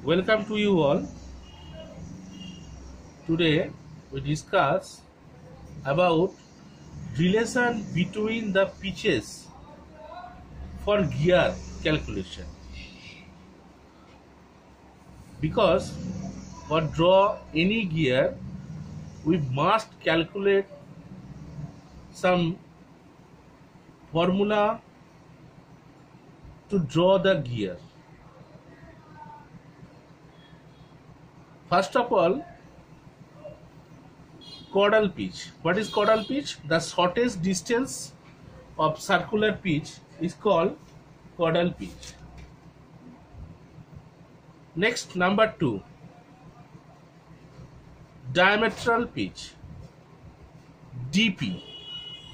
Welcome to you all. Today we discuss about relation between the pitches for gear calculation. Because for draw any gear, we must calculate some formula to draw the gear. First of all, caudal pitch. What is caudal pitch? The shortest distance of circular pitch is called caudal pitch. Next, number 2, diametral pitch, dp.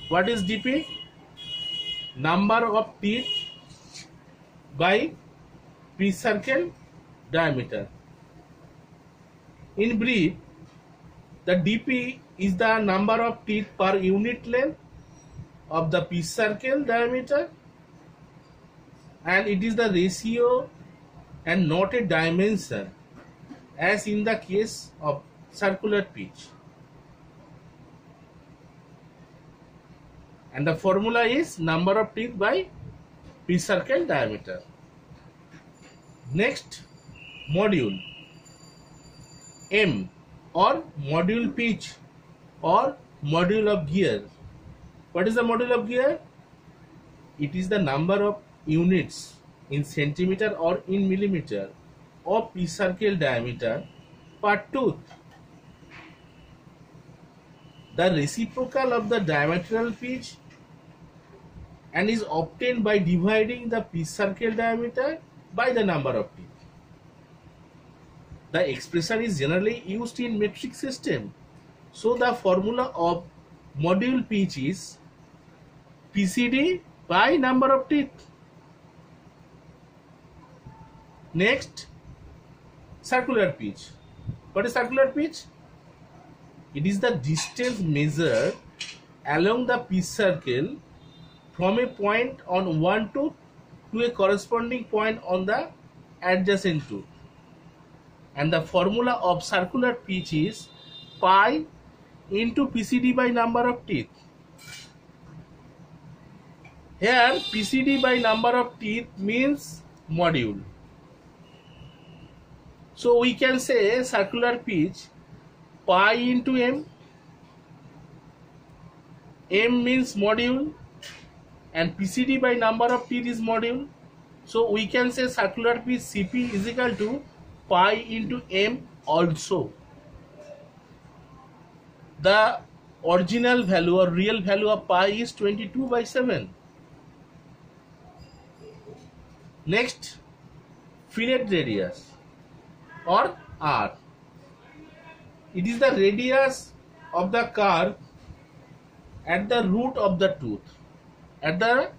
What is dp? Number of teeth by pitch circle diameter. In brief, the dp is the number of teeth per unit length of the pitch circle diameter, and it is the ratio and not a dimension as in the case of circular pitch. And the formula is number of teeth by pitch circle diameter. Next, module. M or module pitch or module of gear. What is the module of gear? It is the number of units in centimeter or in millimeter of pitch circle diameter per tooth. The reciprocal of the diametral pitch and is obtained by dividing the pitch circle diameter by the number of teeth. The expression is generally used in metric system. So the formula of module pitch is PCD by number of teeth. Next, circular pitch. What is circular pitch? It is the distance measured along the pitch circle from a point on one tooth to a corresponding point on the adjacent tooth. And the formula of circular pitch is pi into PCD by number of teeth. Here PCD by number of teeth means module. So we can say circular pitch pi into m. M means module and PCD by number of teeth is module. So we can say circular pitch Cp is equal to pi into m also. The original value or real value of pi is 22/7. Next, fillet radius or R. It is the radius of the curve at the root of the tooth. At the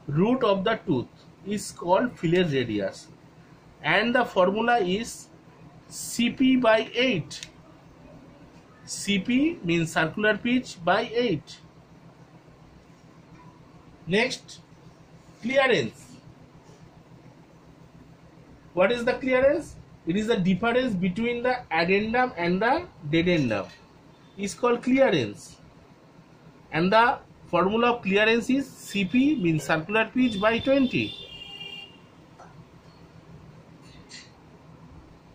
root of the tooth is called fillet radius. And the formula is Cp by 8. Cp means circular pitch by 8. Next, clearance. What is the clearance? It is the difference between the addendum and the dedendum. Is called clearance. And the formula of clearance is Cp means circular pitch by 20.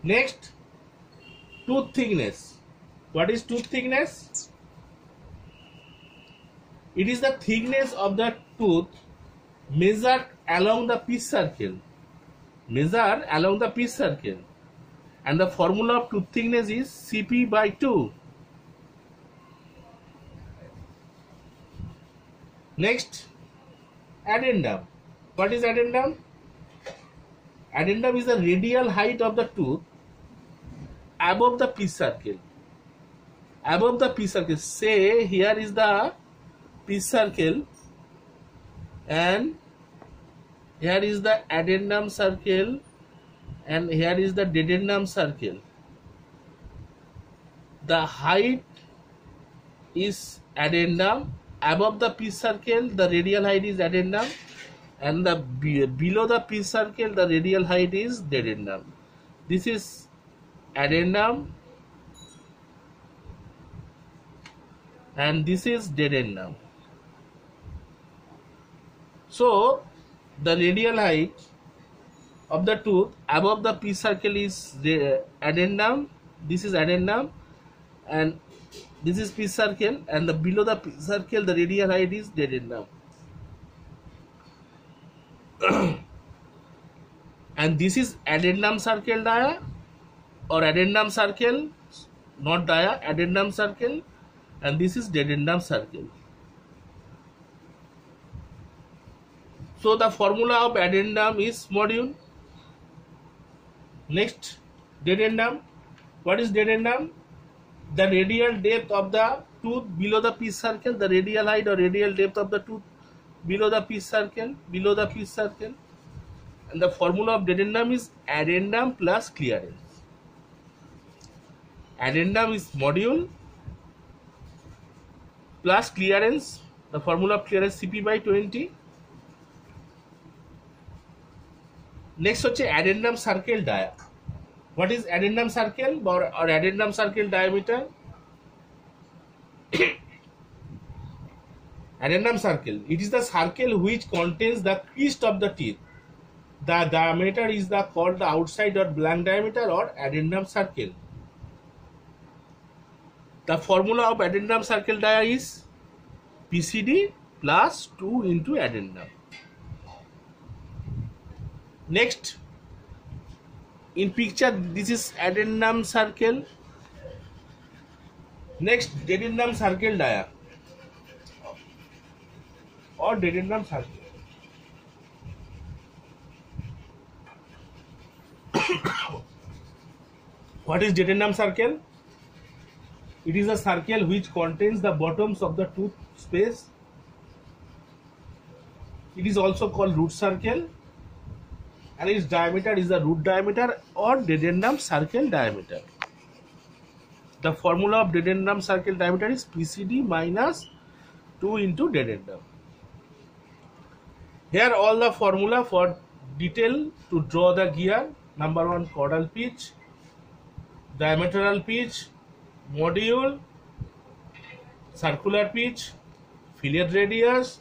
Next, tooth thickness. What is tooth thickness? It is the thickness of the tooth measured along the pitch circle. Measured along the pitch circle. And the formula of tooth thickness is Cp by 2. Next, addendum. What is addendum? Addendum is the radial height of the tooth above the pitch circle. Above the pitch circle. Say here is the pitch circle and here is the addendum circle and here is the dedendum circle. The height is addendum. Above the pitch circle, the radial height is addendum, and the below the pitch circle, the radial height is dedendum. This is addendum and this is dedendum. So the radial height of the tooth above the P circle is the addendum, this is addendum, and this is P circle, and the below the P circle the radial height is dedendum. And this is addendum circle dia or addendum circle, not dia, addendum circle, and this is dedendum circle. So the formula of addendum is module. Next, dedendum. What is dedendum? The radial depth of the tooth below the P circle, the radial height or radial depth of the tooth below the P circle, and the formula of dedendum is addendum plus clearance. Addendum is module plus clearance. The formula of clearance CP by 20. Next হচ্ছে addendum circle dia. What is addendum circle or addendum circle diameter? Addendum circle, it is the circle which contains the crest of the teeth. The diameter is called the outside or blank diameter or addendum circle. The formula of addendum circle dia is PCD plus 2 into addendum. Next, in picture this is addendum circle. Next, dedendum circle dia or dedendum circle. What is dedendum circle? It is a circle which contains the bottoms of the tooth space. It is also called root circle, and its diameter is the root diameter or dedendum circle diameter. The formula of dedendum circle diameter is PCD minus 2 into dedendum. Here all the formula for detail to draw the gear. Number 1, caudal pitch, diametral pitch, module, circular pitch, fillet radius,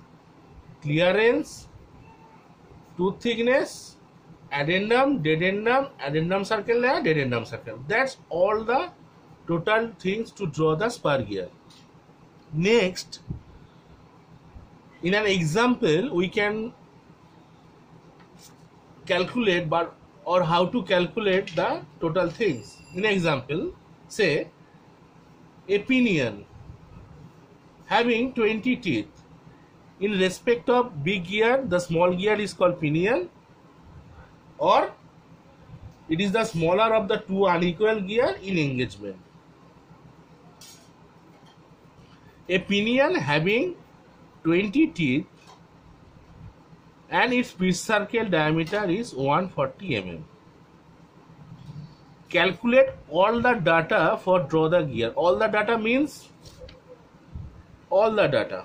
clearance, tooth thickness, addendum, dedendum, addendum circle layer, dedendum circle. That's all the total things to draw the spur gear. Next, in an example, we can calculate or how to calculate the total things. In example, say a pinion having 20 teeth. In respect of big gear, the small gear is called pinion, or it is the smaller of the two unequal gear in engagement. A pinion having 20 teeth and its pitch circle diameter is 140 mm. Calculate all the data for draw the gear. All the data means all the data.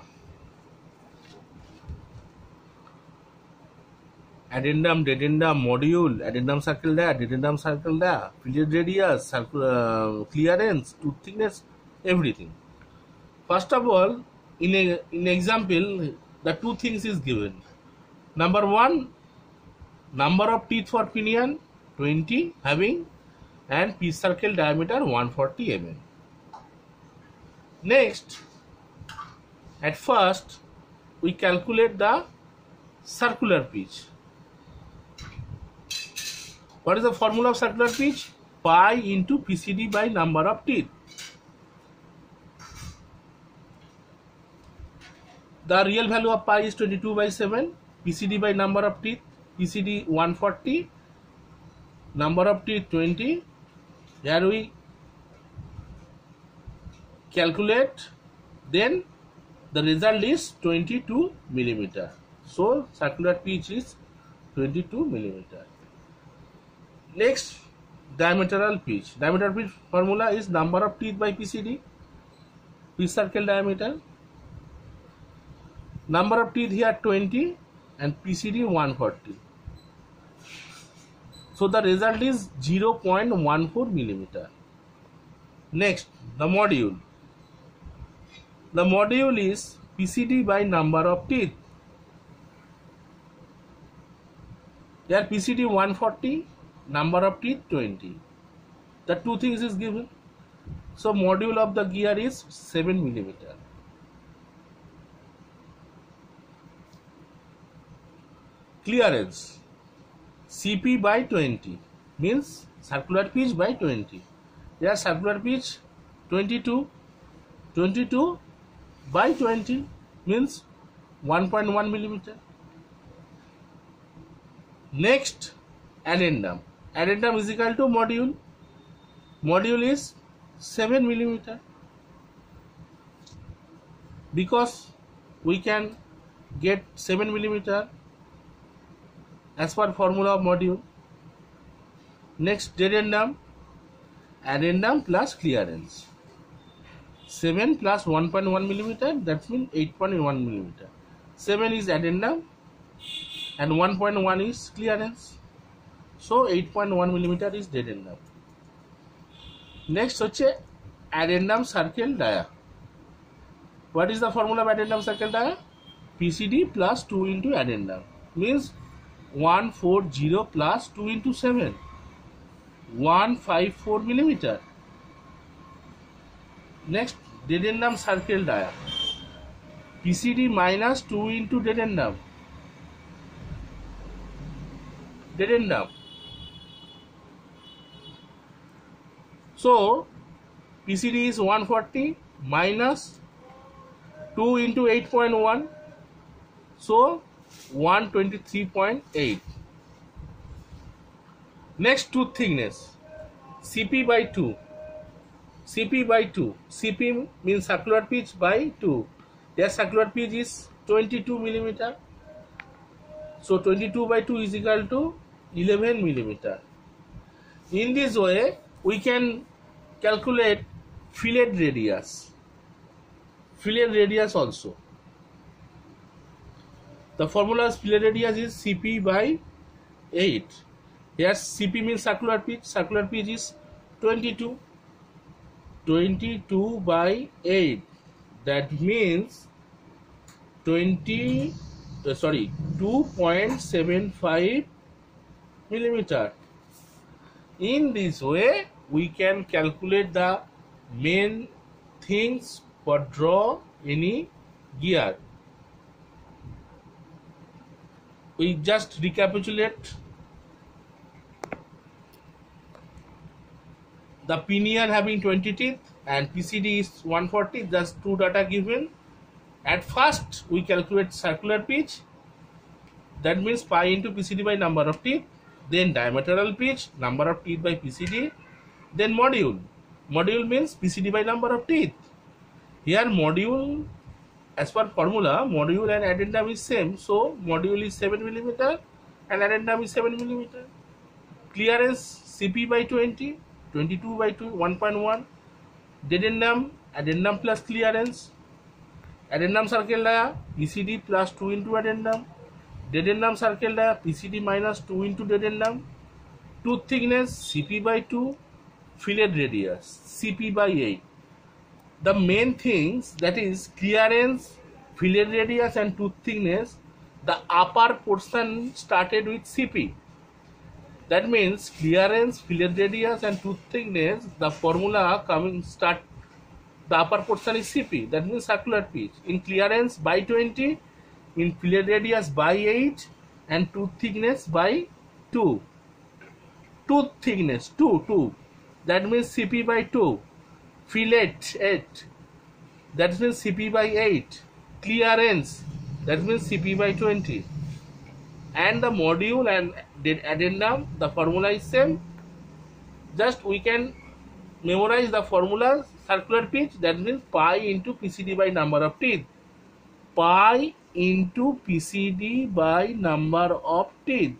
Addendum, dedendum, module, addendum circle there, dedendum circle there, fillet radius, clearance, tooth thickness, everything. First of all, in example, the two things is given. Number 1, number of teeth for pinion 20 having, and pitch circle diameter 140 mm. Next, at first we calculate the circular pitch. What is the formula of circular pitch? Pi into PCD by number of teeth. The real value of pi is 22/7. PCD by number of teeth. PCD 140. Number of teeth 20. Here we calculate. Then the result is 22 millimeter. So circular pitch is 22 millimeter. Next, diametral pitch. Diametral pitch formula is number of teeth by PCD. Pitch circle diameter. Number of teeth here 20 and PCD 140. So the result is 0.14 millimeter. Next, the module. The module is PCD by number of teeth. Here PCD 140, number of teeth 20. The two things is given. So module of the gear is 7 millimeter. Clearance CP by 20 means circular pitch by 20. Here circular pitch 22. 22 by 20 means 1.1 millimeter. Next, addendum. Addendum is equal to module. Module is 7 millimeter. Because we can get 7 millimeter as per formula of module. Next, dedendum. Addendum plus clearance. 7 plus 1.1 millimeter, that means 8.1 millimeter. 7 is addendum and 1.1 is clearance. So 8.1 millimeter is dedendum. Next hoche addendum circle dia. What is the formula of addendum circle dia? PCD plus 2 into addendum means 140 plus 2 into 7, 154 millimeter. Next, dedendum circle dia. PCD minus 2 into dedendum. Dedendum. So, PCD is 140 minus 2 into 8.1. So, 123.8. Next, tooth thickness. CP by 2. CP by 2. CP means circular pitch by 2. Their circular pitch is 22 millimeter. So 22 by 2 is equal to 11 millimeter. In this way, we can calculate fillet radius. Fillet radius also. The formula of fillet radius is CP by 8. Here CP means circular pitch. Circular pitch is 22. 22 by 8, that means 2.75 millimeter. In this way, we can calculate the main things for draw any gear. We just recapitulate. The pinion having 20 teeth and PCD is 140, just two data given. At first, we calculate circular pitch. That means pi into PCD by number of teeth. Then diametral pitch, number of teeth by PCD. Then module. Module means PCD by number of teeth. Here module, as per formula, module and addendum is same. So module is 7 millimeter and addendum is 7 millimeter. Clearance CP by 20. 22 by 2, 1.1. Dedendum, addendum plus clearance. Addendum circle dia, PCD plus 2 into addendum. Dedendum circle dia, PCD minus 2 into dedendum. Tooth thickness, CP by 2. Fillet radius, CP by 8. The main things, that is clearance, fillet radius and tooth thickness, the upper portion started with CP. That means clearance, fillet radius and tooth thickness, the formula coming start, the upper portion is CP, that means circular pitch. In clearance by 20, in fillet radius by 8 and tooth thickness by 2. Tooth thickness 2, that means CP by 2. Fillet 8, that means CP by 8. Clearance, that means CP by 20. And the module and addendum, the formula is same. Just we can memorize the formula. Circular pitch, that means pi into PCD by number of teeth. Pi into PCD by number of teeth.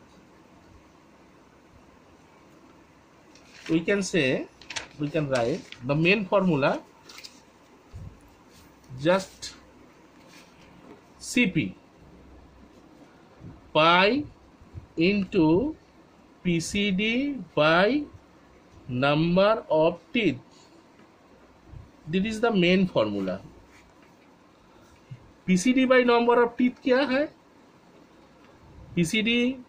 We can say, we can write the main formula, just CP pi into PCD by number of teeth. This is the main formula. PCD by number of teeth क्या है? PCD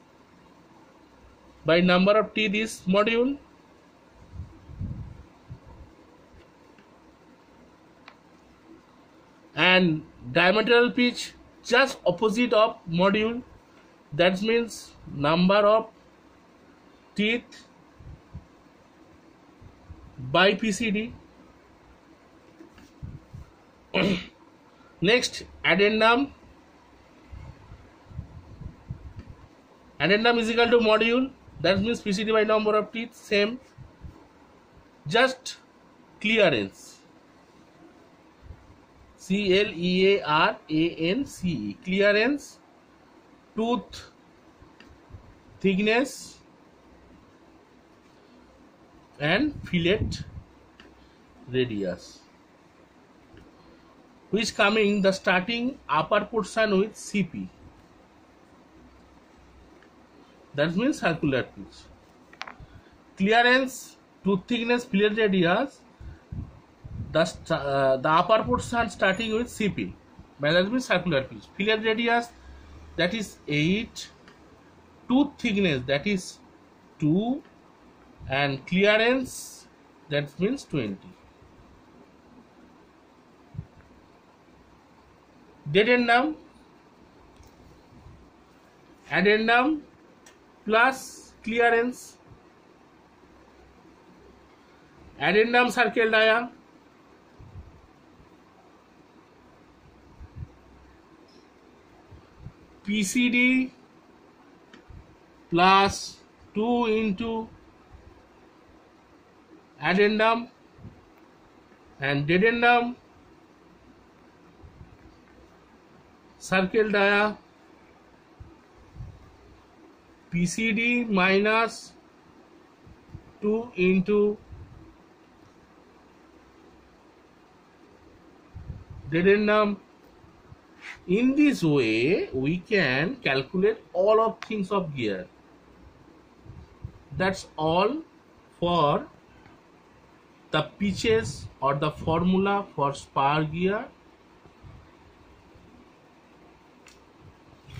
by number of teeth is module. And diametral pitch just opposite of module. That means number of teeth by PCD. Next, addendum. Addendum is equal to module. That means PCD by number of teeth, same. Just clearance. CLEARANCE. Clearance, tooth thickness, and fillet radius, which coming the starting upper portion with CP. That means circular pitch. Clearance, tooth thickness, fillet radius, the upper portion starting with CP. That means circular pitch. Fillet radius, that is 8. Tooth thickness, that is 2. And clearance, that means 20. Addendum plus clearance. Addendum circle dia, PCD plus 2 into addendum, and dedendum circle dia, PCD minus 2 into dedendum. In this way, we can calculate all of things of gear. That's all for the pitches or the formula for spar gear